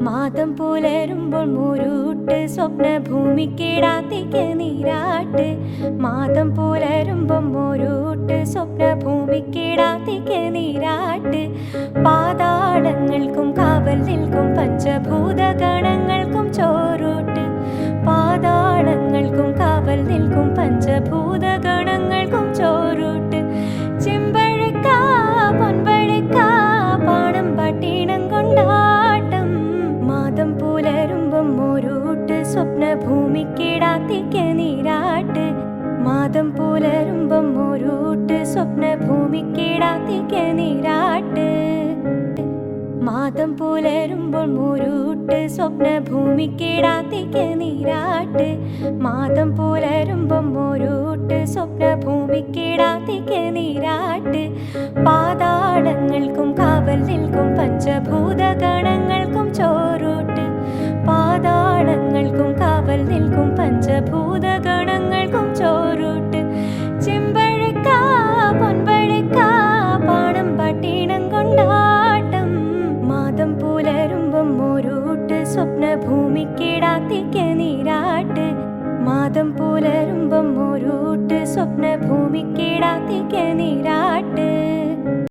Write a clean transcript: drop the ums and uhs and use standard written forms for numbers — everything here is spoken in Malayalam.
മാതം പുലരുമ്പോൾ മുരൂട്ട് സ്വപ്നഭൂമിക്കിടാത്തിക്ക് നീരാട്ട്. മാതം പുലരുമ്പോൾ മുരൂട്ട് സ്വപ്നഭൂമിക്കിടാത്തിക്ക് നീരാട്ട്. പാതാളങ്ങൾക്കും കാവൽ നിൽക്കും പഞ്ചഭൂതഗണങ്ങൾക്കും ചോറൂട്ട്. പാതാളങ്ങൾക്കും കാവൽ നിൽക്കും പഞ്ചഭൂതഗണങ്ങൾക്കും ചോറൂട്ട്. ചെമ്പഴക്ക പൊൻപഴക്ക പാണം പാട്ടീണം കൊണ്ടാട്ടം. മാതം പുലരുമ്പം മുരൂട്ട് സ്വപ്നഭൂമിക്കിടാത്തിക്ക് നീരാട്ട്. മാതം പുലരുമ്പം മുരൂട്ട് സ്വപ്നഭൂമിക്കിടാത്തിക്ക് നീരാട്ട്. മാതം പുലരുമ്പോൾ മുരൂട്ട് സ്വപ്നഭൂമിക്കിടാത്തിക്ക് നീരാട്ട്. മാതം പുലരുമ്പം മുരൂട്ട് സ്വപ്നഭൂമിക്കിടാത്തിക്ക് നീരാട്ട്. പാതാളങ്ങൾക്കും കാവൽ നിൽക്കും പഞ്ചഭൂതഗണങ്ങൾക്കും ചോറൂട്ട്. പാതാളങ്ങൾക്കും കാവൽ നിൽക്കും പഞ്ചഭൂതഗണങ്ങൾക്കും ചോറൂട്ട്. ചെമ്പഴക്ക പൊൻപഴക്ക പാണം പാട്ടീണം കൊണ്ടാട്ടം. മാതം പുലരുമ്പം മുരൂട്ട് സ്വപ്നഭൂമിക്കിടാത്തിക്ക് നീരാട്ട്. മാതം പുലരുമ്പം മുരൂട്ട് സ്വപ്നഭൂമിക്കിടാത്തിക്ക് നീരാട്ട്.